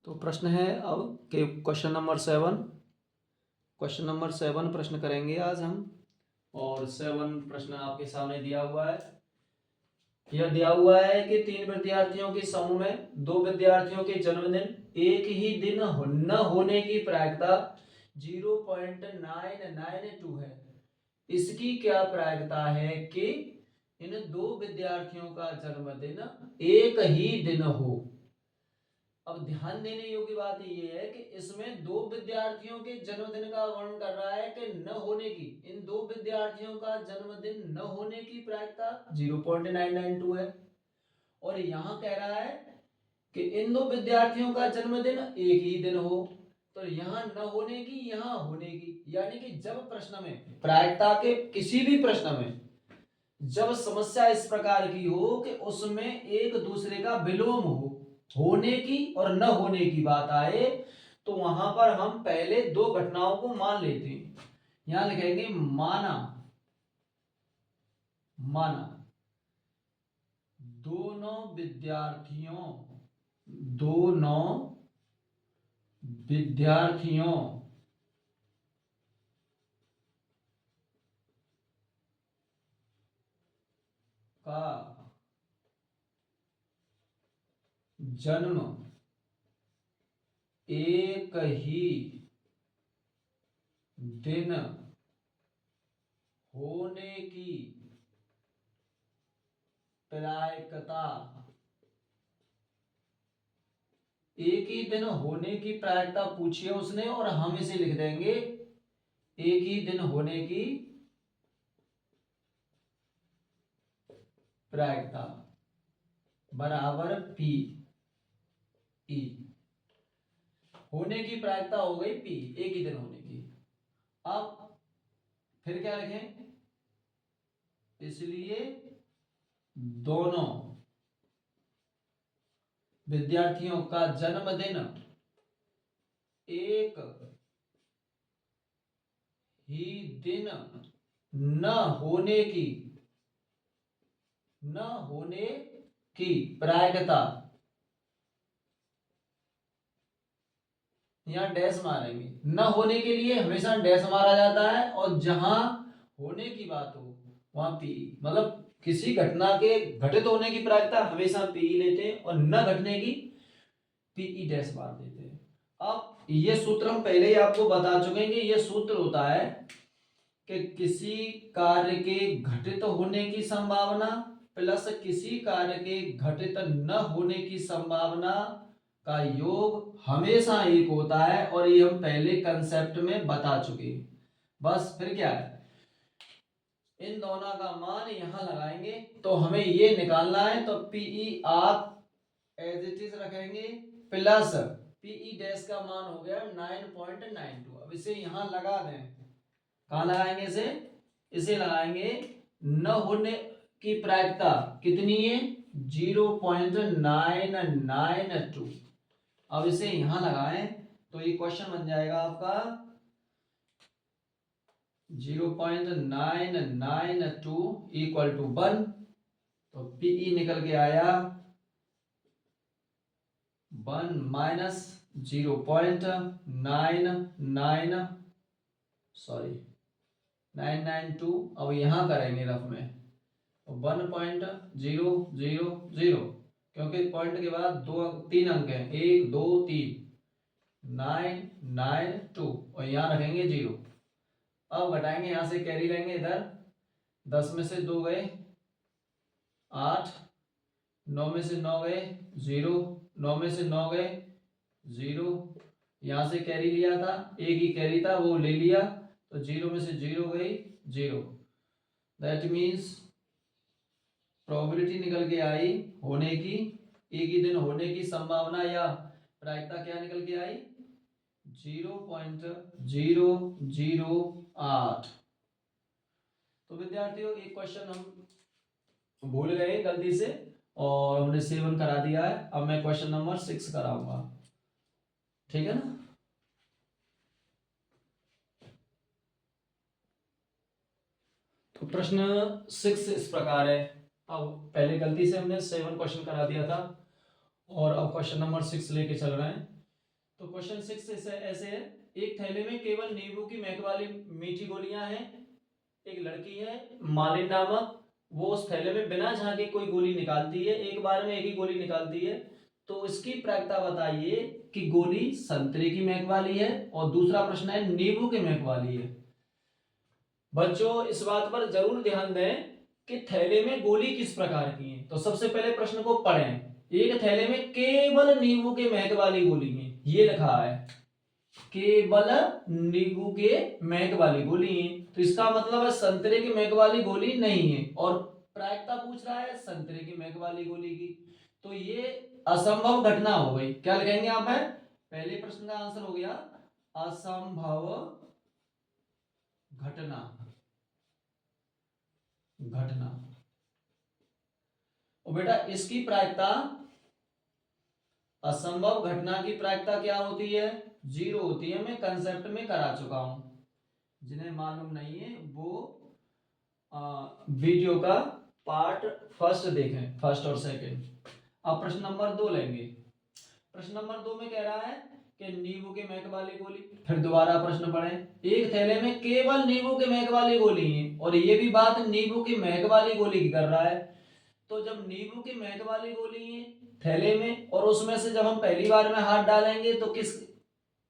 तो प्रश्न है अब के क्वेश्चन नंबर 7। क्वेश्चन नंबर 7 प्रश्न करेंगे आज हम। और 7 प्रश्न आपके सामने दिया हुआ है। यह दिया हुआ है कि 3 विद्यार्थियों के समूह में 2 विद्यार्थियों के जन्मदिन एक ही दिन न होने की प्रायिकता 0.992 है। इसकी क्या प्रायिकता है कि इन 2 विद्यार्थियों का जन्मदिन एक ही दिन हो। अब ध्यान देने योग्य बात यह है कि इसमें 2 विद्यार्थियों के जन्मदिन का वर्णन कर रहा है कि न होने की, इन 2 विद्यार्थियों का जन्मदिन न होने की प्रायिकता 0.992 है। और यहां कह रहा है कि इन 2 विद्यार्थियों का जन्मदिन एक ही दिन हो। तो यहां न होने की, यहां होने की, यानी कि जब प्रश्न में प्रायिकता के किसी भी प्रश्न में जब समस्या इस प्रकार की हो कि उसमें एक दूसरे का विलोम हो, होने की और न होने की बात आए, तो वहां पर हम पहले 2 घटनाओं को मान लेते हैं। यहां लिखेंगे माना, माना दोनों विद्यार्थियों का जन्म एक ही दिन होने की प्रायिकता, एक ही दिन होने की प्रायिकता पूछी है उसने और हम इसे लिख देंगे एक ही दिन होने की प्रायिकता बराबर पी ई। होने की प्रायिकता हो गई पी, एक ही दिन होने की। अब फिर क्या लिखें, इसलिए दोनों विद्यार्थियों का जन्मदिन एक ही दिन न होने की प्रायिकता, यहां डैश मारेंगे। न होने के लिए हमेशा डैश मारा जाता है और जहां होने की बात हो वहां पी, मतलब किसी घटना के घटित होने की प्रायिकता हमेशा पी लेते हैं और न घटने की पीई डैश मार देते हैं। अब ये सूत्र हम पहले ही आपको बता चुके हैं कि ये सूत्र होता है कि किसी कार्य के घटित होने की संभावना प्लस किसी कार्य के घटित न होने की संभावना का योग हमेशा एक होता है। और ये हम पहले कंसेप्ट में बता चुके हैं। बस फिर क्या है, इन दोनों का मान यहां लगाएंगे तो हमें ये निकालना है। तो पीई आप एज इट इज रखेंगे प्लस पीई डैश का मान हो गया 9.92। अब इसे यहां लगा दें, कहां लगाएंगे इसे लगाएंगे न होने की प्रायिकता कितनी है 0.992। अब इसे यहां लगाएं तो ये क्वेश्चन बन जाएगा आपका 0.992 इक्वल टू 1। तो पीई निकल के आया 1 माइनस 992। अब यहां करेंगे रफ में 1.000, क्योंकि पॉइंट के बाद 3 अंक हैं, 1 2 3, 992 और यहां रखेंगे 0। अब घटाएंगे, यहां से कैरी लेंगे इधर, 10 में से 2 गए 8, 9 में से 9 गए 0, 9 में से 9 गए 0, यहां से कैरी लिया था, एक ही कैरी था वो ले लिया, तो 0 में से 0 गई 0। दैट मीन्स प्रोबेबिलिटी निकल के आई होने की, एक ही दिन होने की संभावना या प्रायिकता क्या निकल के आई 0.008। तो विद्यार्थियों एक क्वेश्चन हम भूल गए गलती से और हमने 7 करा दिया है। अब मैं क्वेश्चन नंबर 6 कराऊंगा, ठीक है ना। तो प्रश्न 6 इस प्रकार है। अब पहले गलती से हमने 7 क्वेश्चन करा दिया था और अब क्वेश्चन नंबर 6 लेके चल रहे हैं। तो क्वेश्चन 6 ऐसे है, एक थैले में केवल नींबू की महक वाली मीठी गोलियां हैं। एक लड़की है मालिन नामक, वो उस थैले में बिना झांके कोई गोली निकालती है, एक बार में एक ही गोली निकालती है। तो इसकी प्रायिकता बताइए कि गोली संतरे की महक वाली है, और दूसरा प्रश्न है नींबू की महक वाली है। बच्चों इस बात पर जरूर ध्यान दें कि थैले में गोली किस प्रकार की है। तो सबसे पहले प्रश्न को पढ़ें। एक थैले में केवल नींबू के महक वाली गोली है, ये लिखा है, केवल नींबू के महक वाली गोली है। तो इसका मतलब है संतरे की महक वाली गोली नहीं है, और प्रायिकता पूछ रहा है संतरे की महक वाली गोली की। तो ये असंभव घटना हो गई। क्या लिखेंगे आप है? पहले प्रश्न का आंसर हो गया असंभव घटना। घटना। और बेटा इसकी प्रायिकता, असंभव घटना की प्रायिकता क्या होती है? 0 होती है। मैं कंसेप्ट में करा चुका हूं, जिन्हें मालूम नहीं है वो वीडियो का पार्ट फर्स्ट देखें, फर्स्ट और सेकंड। अब प्रश्न नंबर 2 लेंगे। प्रश्न नंबर 2 में कह रहा है कि नींबू के महक वाली गोली। फिर दोबारा प्रश्न पढ़ें। एक थैले में केवल नींबू के महक वाली गोली है, और ये भी बात नींबू की महक वाली गोली की कर रहा है। तो जब नींबू की महक वाली गोली है थैले में, और उसमें से जब हम पहली बार में हाथ डालेंगे तो किस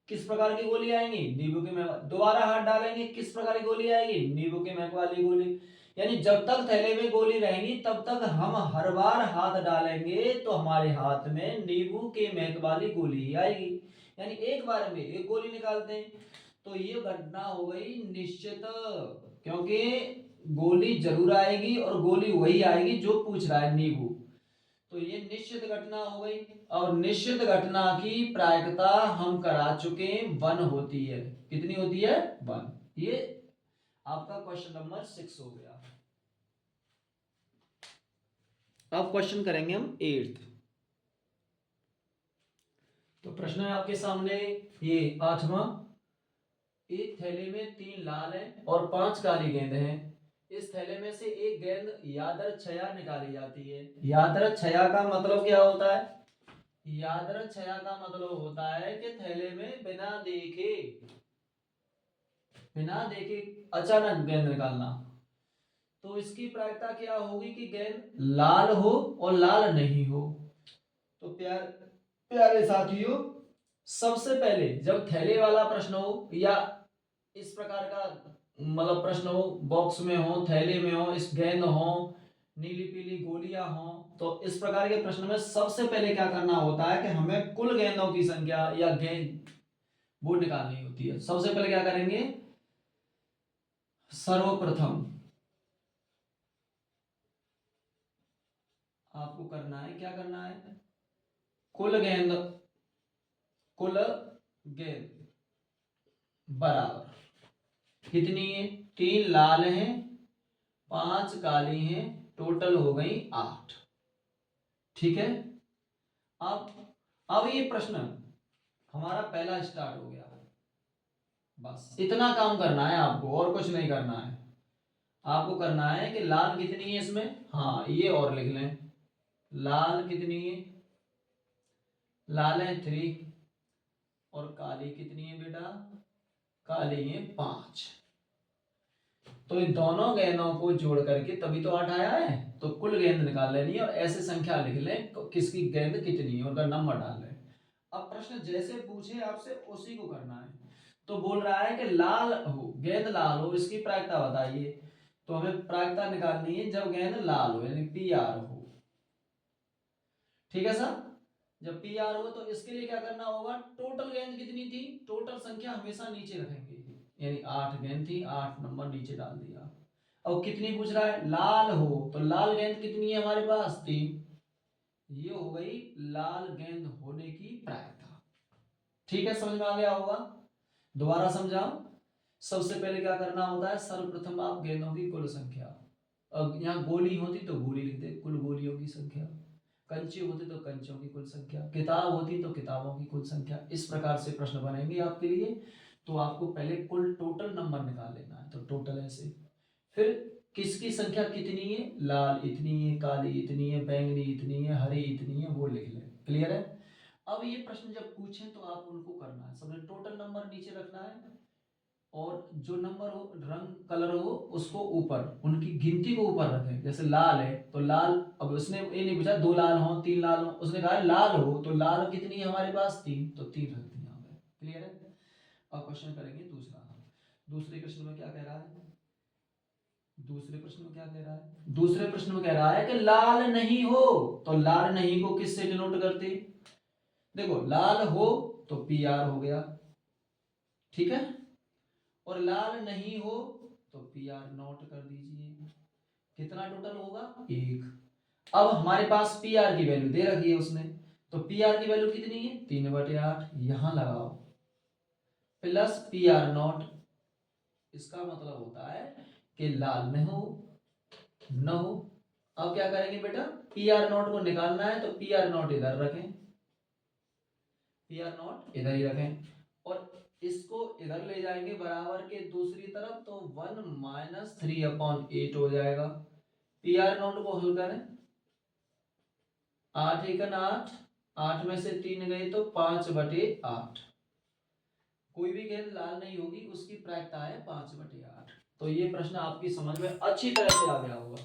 किस प्रकार की गोली आएंगी? नींबू की महक। दोबारा हाथ डालेंगे किस प्रकार की गोली आएगी? नींबू की महक वाली गोली। यानी जब तक थैले में गोली रहेंगी तब तक हम हर बार हाथ डालेंगे तो हमारे हाथ में नींबू के महक वाली गोली ही आएगी। यानी एक बार में एक गोली निकालते हैं। तो ये घटना हो गई निश्चित, क्योंकि गोली जरूर आएगी, और गोली वही आएगी जो पूछ रहा है, नींबू। तो ये निश्चित घटना हो गई, और निश्चित घटना की प्रायिकता हम करा चुके 1 होती है। कितनी होती है? 1। ये आपका क्वेश्चन नंबर 6 हो गया। अब क्वेश्चन करेंगे हम 8th। तो प्रश्न है आपके सामने ये 8वां। एक थैले में 3 लाल है और 5 काली गेंद हैं। इस थैले में से एक गेंद यादृच्छया निकाली जाती है। यादृच्छया का मतलब क्या होता है? यादृच्छया का मतलब होता है कि थैले में बिना देखे अचानक गेंद निकालना। तो इसकी प्रायिकता क्या होगी कि गेंद लाल हो और लाल नहीं हो। तो प्यारे साथियों, सबसे पहले जब थैले वाला प्रश्न हो, या इस प्रकार का मतलब प्रश्न हो, बॉक्स में हो, थैले में हो, इस गेंद हो, नीली पीली गोलियां हो, तो इस प्रकार के प्रश्न में सबसे पहले क्या करना होता है कि हमें कुल गेंदों की संख्या या गेंद वो निकालनी होती है। सबसे पहले क्या करेंगे? सर्वप्रथम आपको करना है, क्या करना है? कुल गेंद बराबर कितनी है? 3 लाल हैं, 5 काली हैं, टोटल हो गई 8। ठीक है। अब ये प्रश्न हमारा पहला स्टार्ट हो गया। बस इतना काम करना है आपको, और कुछ नहीं करना है। आपको करना है कि लाल कितनी है इसमें, हाँ ये और लिख लें। लाल कितनी है? लाल है 3। और काली कितनी है बेटा? काली है 5। तो इन दोनों गेंदों को जोड़ करके तभी तो 8 आया है। तो कुल गेंद निकाल लेनी है, और ऐसे संख्या लिख लें किसकी गेंद कितनी है, उनका नंबर डाल लें। अब प्रश्न जैसे पूछे आपसे उसी को करना है। तो बोल रहा है कि लाल हो, गेंद लाल हो, इसकी प्रायिकता बताइए। तो हमें प्रायिकता निकालनी है जब गेंद लाल हो, यानी PR हो। ठीक है सर। जब PR हो तो इसके लिए क्या करना होगा? टोटल गेंद कितनी थी, टोटल संख्या हमेशा नीचे रखेंगे, यानी 8 गेंद थी, 8 नंबर नीचे डाल दिया। अब कितनी पूछ रहा है? लाल हो, तो लाल गेंद कितनी है हमारे पास? 3। ये हो गई लाल गेंद होने की प्रायिकता। ठीक है, समझ में आ गया होगा? दोबारा समझाओ। सबसे पहले क्या करना होता है? सर्वप्रथम आप गेंदों की कुल संख्या, अब यहाँ गोली होती तो गोली लिखते, कुल गोलियों की संख्या। कंचे होते तो कंचों की कुल संख्या। किताब होती तो किताबों की कुल संख्या। इस प्रकार से प्रश्न बनेंगे आपके लिए। तो आपको पहले कुल टोटल नंबर निकाल लेना है। तो टोटल ऐसे, फिर किसकी संख्या कितनी है? लाल इतनी है, काली इतनी है, बैंगनी इतनी है, हरी इतनी है, वो लिख लें। क्लियर है? अब ये प्रश्न जब पूछें तो आप उनको करना है, सबने टोटल नंबर नीचे रखना है और जो नंबर हो, रंग कलर हो, उसको ऊपर, उनकी गिनती को ऊपर रखें। जैसे लाल है तो लाल, अब उसने ये नहीं पूछा 2 लाल हो 3 लाल हो, उसने कहा लाल हो, तो लाल कितनी है हमारे पास 3, तो 3 रख दी यहाँ पे। क्लियर है। अब क्वेश्चन करेंगे दूसरा। दूसरे क्वेश्चन में क्या कह रहा है, दूसरे प्रश्न में क्या कह रहा है, दूसरे प्रश्न में कह रहा है कि लाल नहीं हो, तो लाल नहीं को किससे डिनोट करते, देखो लाल हो तो पी आर हो गया, ठीक है, और लाल नहीं हो तो पी आर नोट कर दीजिए। कितना टोटल होगा 1। अब हमारे पास पी आर की वैल्यू दे रखी है उसने, तो पी आर की वैल्यू कितनी है 3/8, यहां लगाओ, प्लस पी आर नॉट, इसका मतलब होता है कि लाल न हो, न हो। अब क्या करेंगे बेटा, पी आर नॉट को निकालना है तो पी आर नॉट इधर रखें, पी आर नॉट इधर ही रखें, और इसको इधर ले जाएंगे बराबर के दूसरी तरफ, तो 1 - 3/8 हो जाएगा। पी आर नॉट को हल करें, 8 × 8, 8 में से 3 गए तो 5/8। कोई भी गेंद लाल नहीं होगी, उसकी प्रायिकता है 5/8। तो ये प्रश्न आपकी समझ में अच्छी तरह से आ गया होगा।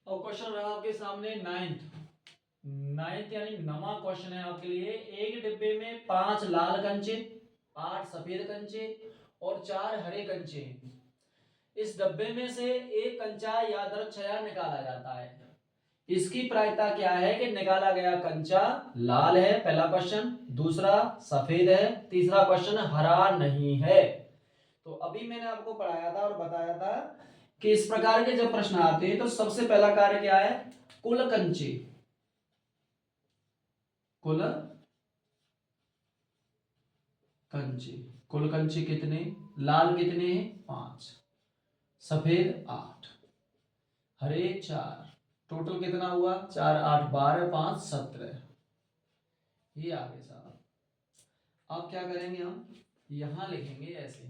और क्वेश्चन रहा आपके सामने 9th यानी 9वां क्वेश्चन है आपके लिए। एक डिब्बे में 5 लाल कंचे, 8 सफेद कंचे और 4 हरे कंचे। इस डब्बे में से एक कंचा यादृच्छया निकाला जाता है। इसकी प्रायिकता क्या है कि निकाला गया कंचा लाल है, पहला क्वेश्चन, दूसरा सफेद है, तीसरा क्वेश्चन हरा नहीं है। तो अभी मैंने आपको पढ़ाया था और बताया था कि इस प्रकार के जब प्रश्न आते हैं तो सबसे पहला कार्य क्या है, कुल कंचे, कुल कंचे, कुल कंचे कितने, लाल कितने हैं 5, सफेद 8, हरे 4, टोटल कितना हुआ 4 8 12 5 17। ये आगे साहब, अब क्या करेंगे हम, यहां लिखेंगे ऐसे,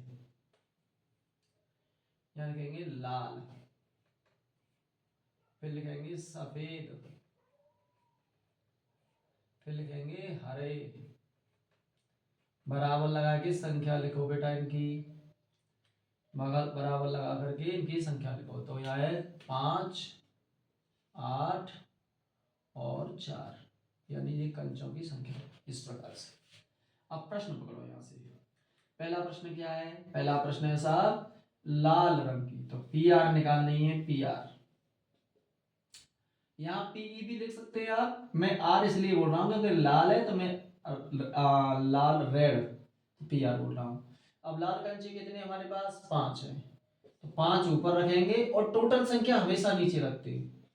यहां लिखेंगे लाल, फिर लिखेंगे सफेद, फिर लिखेंगे हरे, बराबर लगा के संख्या लिखो बेटा इनकी, बराबर लगा करके इनकी संख्या लिखो। तो यह है 5 8 और 4, यानी ये कंचों की संख्या इस प्रकार से। अब प्रश्न पकड़ो यहां से, पहला प्रश्न क्या है, पहला प्रश्न है साहब लाल रंग की, तो पी आर निकालनी है, पी आर, यहाँ पीई भी लिख सकते हैं आप, मैं आर इसलिए बोल रहा हूं क्योंकि लाल है तो मैं लाल रेड पी आर बोल रहा हूं। अब लाल कंचे कितने हमारे पास 5 है, तो 5 ऊपर रखेंगे और टोटल संख्या हमेशा नीचे रखते हैं।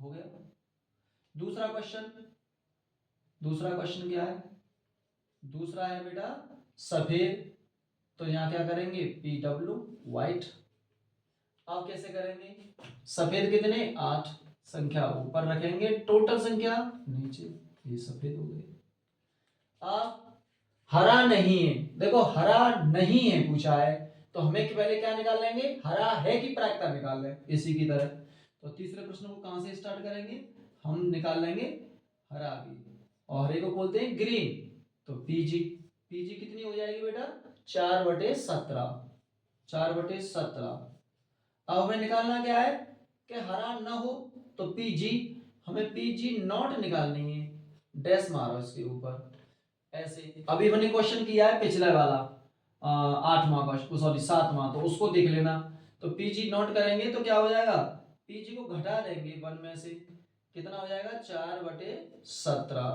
हो गया। दूसरा क्वेश्चन, दूसरा क्वेश्चन क्या है, दूसरा है बेटा सफेद, तो यहां क्या करेंगे PW व्हाइट। आप कैसे करेंगे, सफेद कितने 8, संख्या ऊपर रखेंगे, टोटल संख्या नीचे, ये सफेद हो गए। आप हरा नहीं है, देखो हरा नहीं है पूछा है, तो हमें पहले क्या निकाल लेंगे, हरा है की प्रायिकता निकाल लें इसी की तरह। तो तीसरे प्रश्न को कहां से स्टार्ट करेंगे, हम निकाल लेंगे हरा की, और हरे को बोलते हैं ग्रीन, तो पीजी, पीजी कितनी हो जाएगी बेटा 4/17, 4/17। अब हमें निकालना क्या है कि हरा ना हो, तो पीजी, हमें पीजी नॉट निकालनी है, डैश मारो इसके ऊपर ऐसे। अभी मैंने क्वेश्चन किया है पिछले वाला 8वां क्वेश्चन, सॉरी 7वां, तो उसको देख लेना। तो पीजी नॉट करेंगे तो क्या हो जाएगा, पीजी को घटा देंगे 1 में से, कितना हो जाएगा 4/17,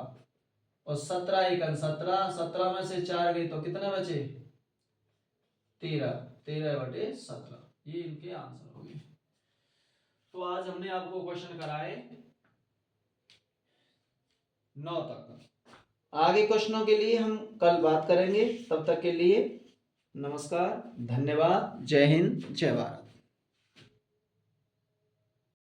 और 17 × 17, 17 में से 4 गए तो कितने बचे 13, 13/17। ये इनके आंसर हो गए। तो आज हमने आपको क्वेश्चन कराए 9 तक। आगे क्वेश्चनों के लिए हम कल बात करेंगे, तब तक के लिए नमस्कार, धन्यवाद, जय हिंद, जय भारत।